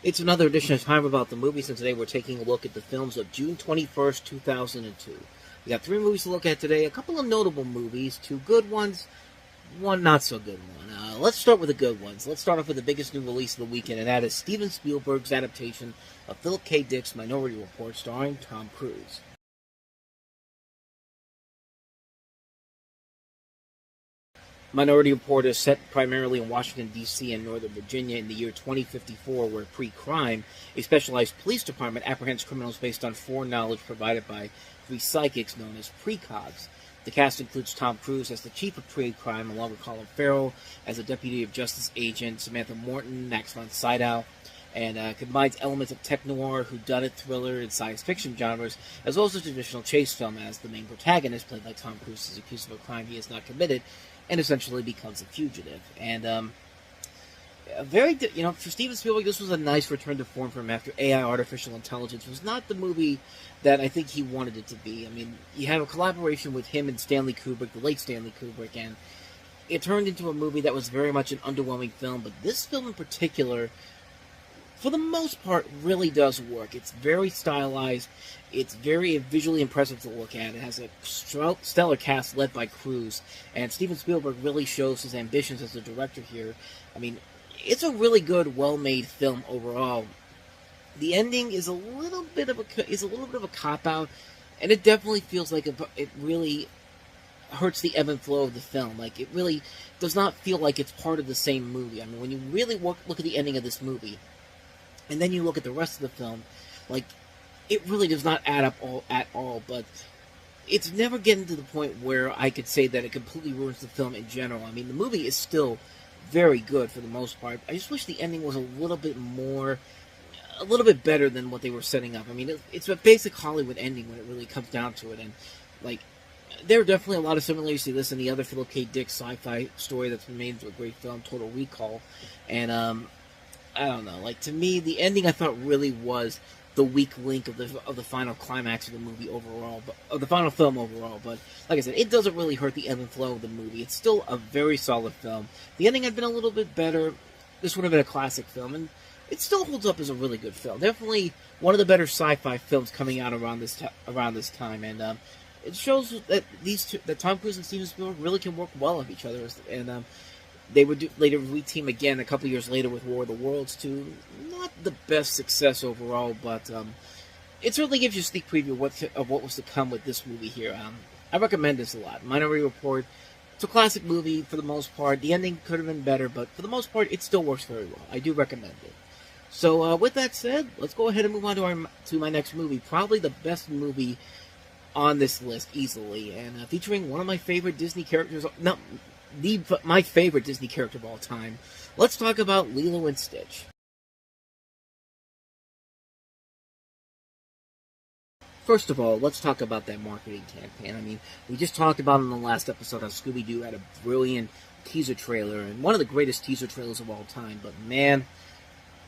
It's another edition of Time About the Movies, and today we're taking a look at the films of June 21st, 2002. We got 3 movies to look at today, a couple of notable movies, 2 good ones, one not so good one. Let's start with the good ones. Let's start off with the biggest new release of the weekend, and that is Steven Spielberg's adaptation of Philip K. Dick's Minority Report, starring Tom Cruise. Minority Report is set primarily in Washington, D.C. and Northern Virginia in the year 2054, where pre-crime, a specialized police department apprehends criminals based on foreknowledge provided by 3 psychics known as precogs. The cast includes Tom Cruise as the chief of pre-crime, along with Colin Farrell as a deputy of justice agent, Samantha Morton, Max von Sydow, and combines elements of tech-noir, whodunit, thriller, and science fiction genres, as well as a traditional chase film, as the main protagonist, played by Tom Cruise, is accused of a crime he has not committed, and essentially becomes a fugitive. And for Steven Spielberg, this was a nice return to form for him after AI, Artificial Intelligence, was not the movie that I think he wanted it to be. I mean, you had a collaboration with him and Stanley Kubrick, the late Stanley Kubrick, and it turned into a movie that was very much an underwhelming film, but this film in particular, for the most part, really does work. It's very stylized. It's very visually impressive to look at. It has a stellar cast led by Cruise, and Steven Spielberg really shows his ambitions as a director here. I mean, it's a really good, well-made film overall. The ending is a little bit of a cop-out, and it definitely feels like it really hurts the ebb and flow of the film. Like, it really does not feel like it's part of the same movie. I mean, when you really look at the ending of this movie, and then you look at the rest of the film, like, it really does not add up at all, but it's never getting to the point where I could say that it completely ruins the film in general. I mean, the movie is still very good for the most part. I just wish the ending was a little bit better than what they were setting up. I mean, it's a basic Hollywood ending when it really comes down to it, and, like, there are definitely a lot of similarities to this and the other Philip K. Dick sci-fi story that's been made into a great film, Total Recall, and, I don't know, like, to me, the ending I thought really was the weak link of the final climax of the movie overall, of the final film overall. But like I said, it doesn't really hurt the ebb and flow of the movie. It's still a very solid film. The ending had been a little bit better. This would have been a classic film, and it still holds up as a really good film. Definitely one of the better sci-fi films coming out around this time, and it shows that that Tom Cruise and Steven Spielberg really can work well with each other, and they would later re-team again a couple years later with War of the Worlds to not the best success overall, but it certainly gives you a sneak preview of what was to come with this movie here. I recommend this a lot. Minority Report, it's a classic movie for the most part. The ending could have been better, but for the most part, it still works very well. I do recommend it. So with that said, let's go ahead and move on to my next movie. Probably the best movie on this list, easily, and featuring one of my favorite Disney characters. My favorite Disney character of all time. Let's talk about Lilo and Stitch. First of all, let's talk about that marketing campaign. I mean, we just talked about in the last episode how Scooby-Doo had a brilliant teaser trailer, and one of the greatest teaser trailers of all time. But man,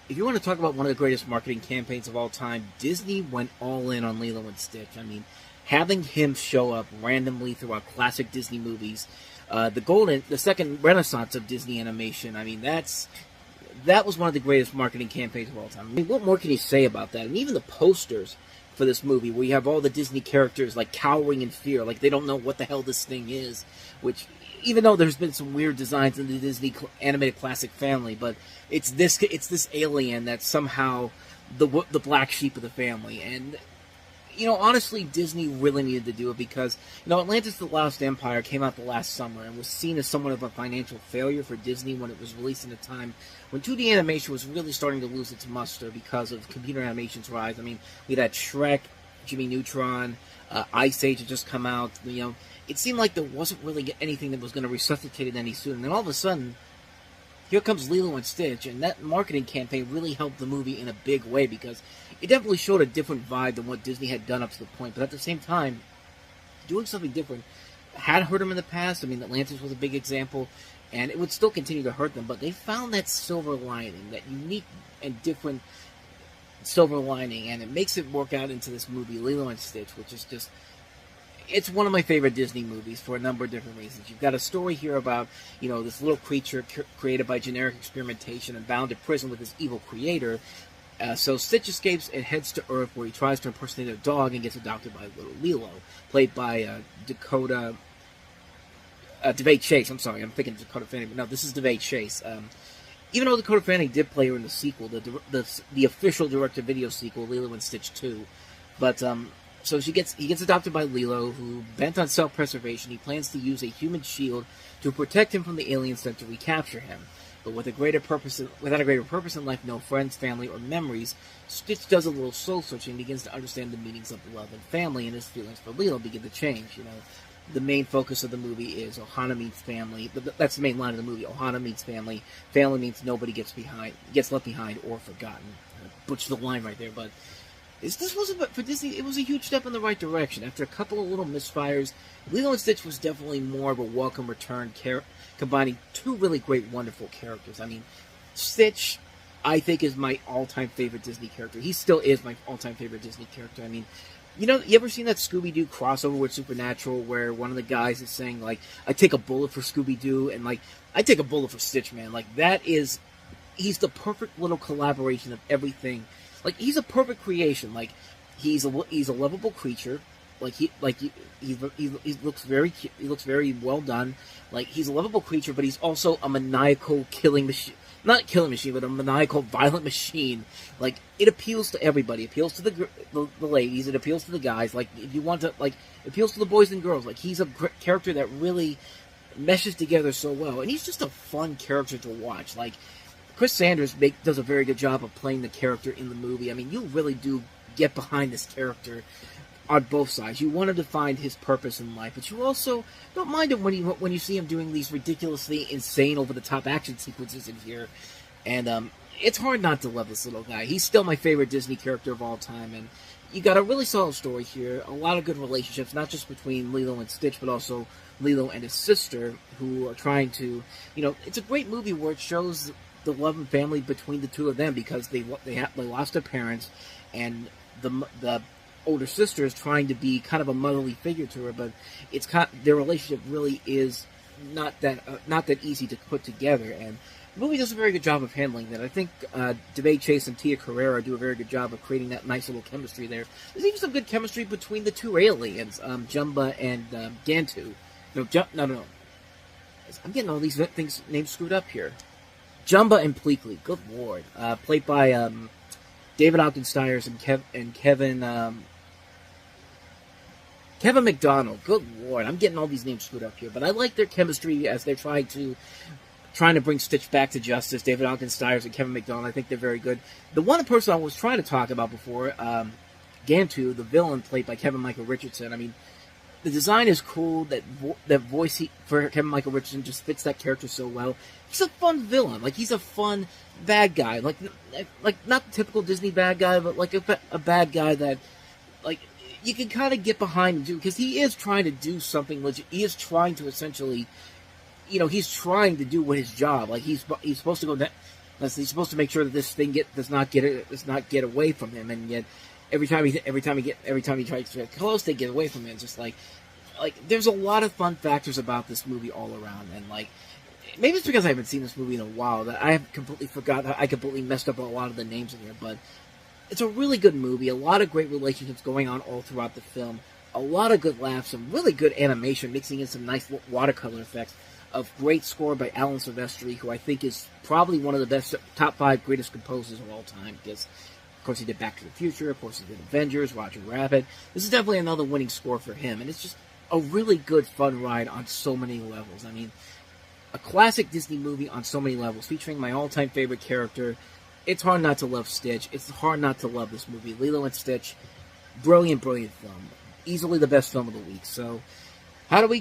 if you want to talk about one of the greatest marketing campaigns of all time, Disney went all in on Lilo and Stitch. I mean, having him show up randomly throughout classic Disney movies, the second renaissance of Disney animation. I mean, that was one of the greatest marketing campaigns of all time. I mean, what more can you say about that? And even the posters for this movie, where you have all the Disney characters like cowering in fear, like they don't know what the hell this thing is. Which, even though there's been some weird designs in the Disney animated classic family, but it's this alien that's somehow the black sheep of the family. And honestly, Disney really needed to do it because, Atlantis the Lost Empire came out the last summer and was seen as somewhat of a financial failure for Disney when it was released in a time when 2D animation was really starting to lose its muster because of computer animation's rise. I mean, we had Shrek, Jimmy Neutron, Ice Age had just come out. It seemed like there wasn't really anything that was going to resuscitate it any sooner. And then all of a sudden, here comes Lilo and Stitch, and that marketing campaign really helped the movie in a big way because it definitely showed a different vibe than what Disney had done up to the point. But at the same time, doing something different had hurt them in the past. I mean, Atlantis was a big example, and it would still continue to hurt them. But they found that silver lining, that unique and different silver lining, and it makes it work out into this movie, Lilo and Stitch, which is just... It's one of my favorite Disney movies for a number of different reasons. You've got a story here about, this little creature created by generic experimentation and bound to prison with his evil creator. So Stitch escapes and heads to Earth, where he tries to impersonate a dog and gets adopted by little Lilo, played by DeVay Chase. I'm sorry, I'm thinking Dakota Fanning, but no, this is DeVay Chase. Even though Dakota Fanning did play her in the sequel, the official direct-to-video sequel, Lilo and Stitch 2, but so he gets adopted by Lilo, who, bent on self-preservation, he plans to use a human shield to protect him from the aliens sent to recapture him. But without a greater purpose in life, no friends, family, or memories, Stitch does a little soul-searching and begins to understand the meanings of love and family, and his feelings for Lilo begin to change. The main focus of the movie is Ohana meets family. That's the main line of the movie. Ohana meets family. Family means nobody gets left behind or forgotten. Butcher the line right there, but this wasn't for Disney. It was a huge step in the right direction. After a couple of little misfires, Lilo and Stitch was definitely more of a welcome return, combining two really great, wonderful characters. I mean, Stitch, I think, is my all-time favorite Disney character. He still is my all-time favorite Disney character. I mean, you ever seen that Scooby-Doo crossover with Supernatural where one of the guys is saying, like, I take a bullet for Scooby-Doo, and, like, I take a bullet for Stitch, man. Like, he's the perfect little collaboration of everything. Like, he's a perfect creation. Like, he's a lovable creature. He looks very well done. Like, he's a lovable creature, but he's also a maniacal killing machine. Not killing machine, but a maniacal, violent machine. Like, it appeals to everybody. It appeals to the ladies. It appeals to the guys. Like, if you want to, like, it appeals to the boys and girls. Like, he's a character that really meshes together so well. And he's just a fun character to watch. Like, Chris Sanders does a very good job of playing the character in the movie. I mean, you really do get behind this character on both sides. You want him to find his purpose in life, but you also don't mind him when you see him doing these ridiculously insane, over-the-top action sequences in here. And it's hard not to love this little guy. He's still my favorite Disney character of all time, and you got a really solid story here. A lot of good relationships, not just between Lilo and Stitch, but also Lilo and his sister, who are trying to, it's a great movie where it shows the love and family between the two of them, because they lost their parents, and the older sister is trying to be kind of a motherly figure to her, but their relationship really is not that easy to put together, and the movie does a very good job of handling that. I think DeVay Chase and Tia Carrera do a very good job of creating that nice little chemistry there. There's even some good chemistry between the two aliens, Jumba and Gantu. No. I'm getting all these names screwed up here. Jumba and Pleakley, good lord. Played by David Ogden Stiers and Kevin McDonald, good lord. I'm getting all these names screwed up here, but I like their chemistry as they're trying to bring Stitch back to justice. David Ogden Stiers and Kevin McDonald, I think they're very good. The one person I was trying to talk about before, Gantu, the villain, played by Kevin Michael Richardson. I mean, the design is cool. That voice for Kevin Michael Richardson just fits that character so well. He's a fun villain. Like, he's a fun bad guy. Like not the typical Disney bad guy, but like a bad guy that, like, you can kind of get behind him too, because he is trying to do something legit. He is trying to essentially, he's trying to do his job. Like, he's supposed to go. He's supposed to make sure that this thing does not get away from him, and yet every time he tries to get close, they get away from him. It's just like there's a lot of fun factors about this movie all around, and like, maybe it's because I haven't seen this movie in a while that I have completely forgot. I completely messed up a lot of the names in here, but it's a really good movie. A lot of great relationships going on all throughout the film. A lot of good laughs, some really good animation, mixing in some nice watercolor effects. A great score by Alan Silvestri, who I think is probably one of the best, top 5 greatest composers of all time, because of course he did Back to the Future, of course he did Avengers, Roger Rabbit. This is definitely another winning score for him, and it's just a really good, fun ride on so many levels. I mean, a classic Disney movie on so many levels, featuring my all-time favorite character. It's hard not to love Stitch. It's hard not to love this movie. Lilo and Stitch, brilliant, brilliant film. Easily the best film of the week. So, how do we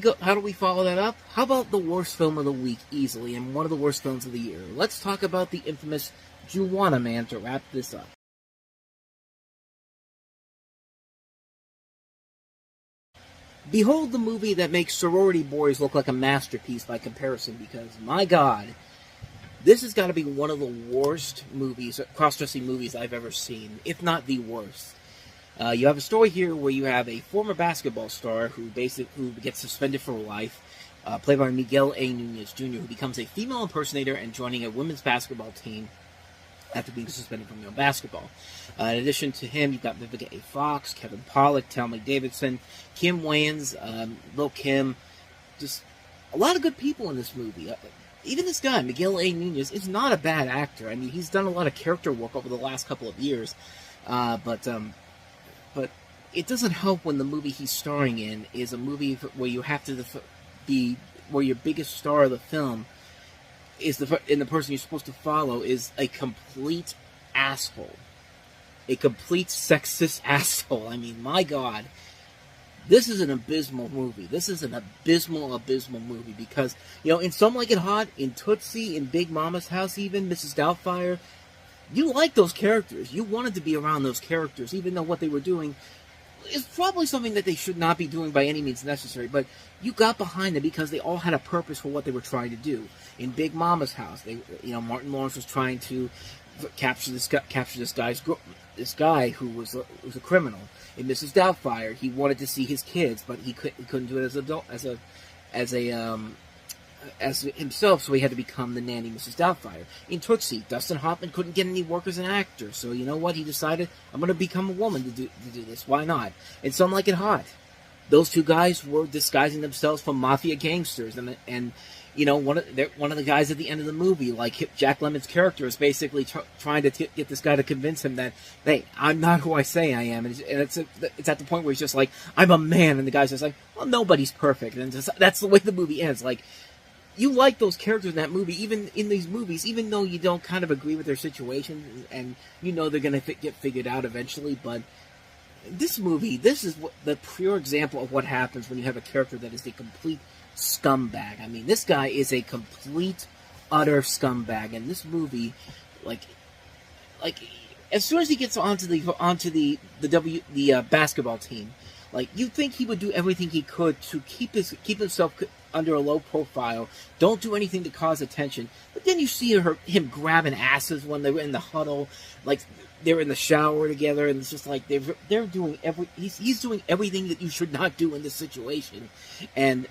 follow that up? How about the worst film of the week, easily, and one of the worst films of the year? Let's talk about the infamous Juwanna Mann to wrap this up. Behold the movie that makes Sorority Boys look like a masterpiece by comparison, because, my God, this has got to be one of the worst movies, cross-dressing movies I've ever seen, if not the worst. You have a story here where you have a former basketball star who gets suspended for life, played by Miguel A. Nunez Jr., who becomes a female impersonator and joining a women's basketball team after being suspended from basketball. In addition to him, you've got Vivica A. Fox, Kevin Pollak, Talmud Davidson, Kim Wayans, Lil Kim, just a lot of good people in this movie. Even this guy, Miguel A. Nunez, is not a bad actor. I mean, he's done a lot of character work over the last couple of years, but it doesn't help when the movie he's starring in is a movie where you have to be where your biggest star of the film is the person you're supposed to follow is a complete asshole, a complete sexist asshole. I mean, my God. This is an abysmal movie. This is an abysmal movie because, in Some Like It Hot, in Tootsie, in Big Mama's House even, Mrs. Doubtfire, you like those characters. You wanted to be around those characters, even though what they were doing is probably something that they should not be doing by any means necessary, but you got behind them because they all had a purpose for what they were trying to do. In Big Mama's House, Martin Lawrence was trying to capture this guy who was a criminal. In Mrs. Doubtfire, he wanted to see his kids, but he couldn't do it as himself, so he had to become the nanny, Mrs. Doubtfire. In Tootsie, Dustin Hoffman couldn't get any work as an actor, so you know what? He decided, I'm going to become a woman to do this. Why not? In Some Like It Hot, those two guys were disguising themselves from mafia gangsters, and one of the guys at the end of the movie, like Jack Lemmon's character, is basically trying to get this guy to convince him that, hey, I'm not who I say I am, and it's at the point where he's just like, I'm a man, and the guy's just like, well, nobody's perfect, and that's the way the movie ends. Like, you like those characters in that movie, even in these movies, even though you don't kind of agree with their situation, and they're going to get figured out eventually, but this movie, this is the pure example of what happens when you have a character that is the complete scumbag. I mean, this guy is a complete, utter scumbag, and this movie, like, as soon as he gets onto the basketball team, like, you think he would do everything he could to keep himself under a low profile, don't do anything to cause attention, but then you see him grabbing asses when they were in the huddle, like, they're in the shower together, and it's just like they're doing he's doing everything that you should not do in this situation, and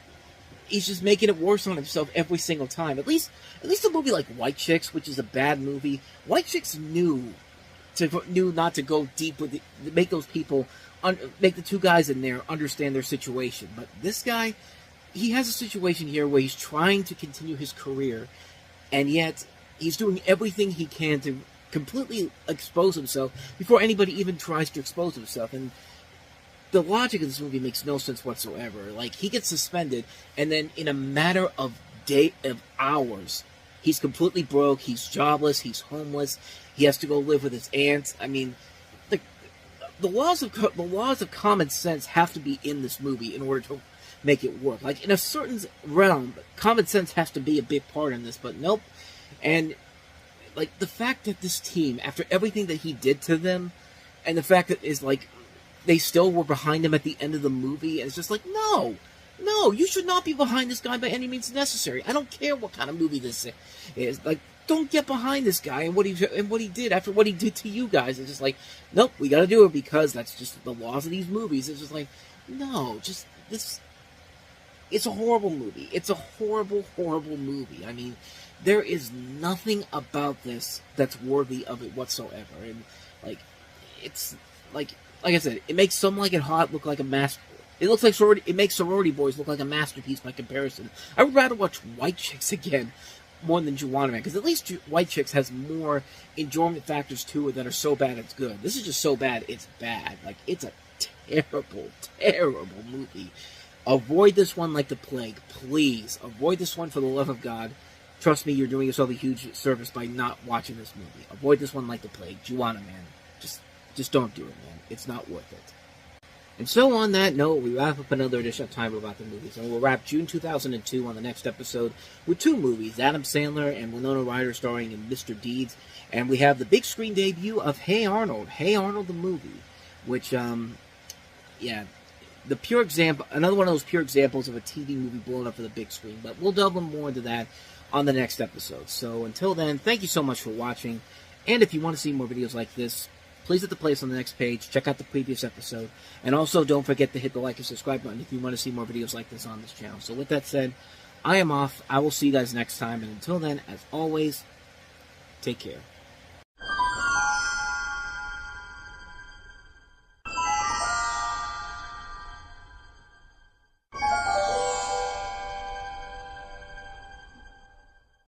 he's just making it worse on himself every single time. At least a movie like White Chicks, which is a bad movie, White Chicks knew not to go deep with make those people, make the two guys in there understand their situation. But this guy, he has a situation here where he's trying to continue his career, and yet he's doing everything he can to completely expose himself before anybody even tries to expose himself. And the logic of this movie makes no sense whatsoever. Like, he gets suspended, and then in a matter of hours, he's completely broke, he's jobless, he's homeless, he has to go live with his aunt. I mean, the laws of common sense have to be in this movie in order to make it work. Like, in a certain realm, common sense has to be a big part in this, but nope. And, like, the fact that this team, after everything that he did to them, and the fact that is like, they still were behind him at the end of the movie, and it's just like, no, you should not be behind this guy by any means necessary. I don't care what kind of movie this is. Like, don't get behind this guy and what he did after what he did to you guys. It's just like, nope, we got to do it because that's just the laws of these movies. It's just like, no, just this. It's a horrible movie. It's a horrible, horrible movie. I mean, there is nothing about this that's worthy of it whatsoever. And, like, it's like I said, it makes Some Like It Hot look like a master. It makes Sorority Boys look like a masterpiece by comparison. I would rather watch White Chicks again more than Juwanna Mann, because at least White Chicks has more enjoyment factors to it that are so bad it's good. This is just so bad it's bad. Like, it's a terrible, terrible movie. Avoid this one like the plague. Please, avoid this one for the love of God. Trust me, you're doing yourself a huge service by not watching this movie. Avoid this one like the plague. Juwanna Mann. Just don't do it, man. It's not worth it. And so on that note, we wrap up another edition of Time About the Movies. And we'll wrap June 2002 on the next episode with two movies, Adam Sandler and Winona Ryder starring in Mr. Deeds. And we have the big screen debut of Hey Arnold the movie. Which, the pure example, another one of those pure examples of a TV movie blown up for the big screen. But we'll delve more into that on the next episode. So until then, thank you so much for watching. And if you want to see more videos like this, please hit the place on the next page, check out the previous episode, and also don't forget to hit the like and subscribe button if you want to see more videos like this on this channel. So with that said, I am off. I will see you guys next time, and until then, as always, take care.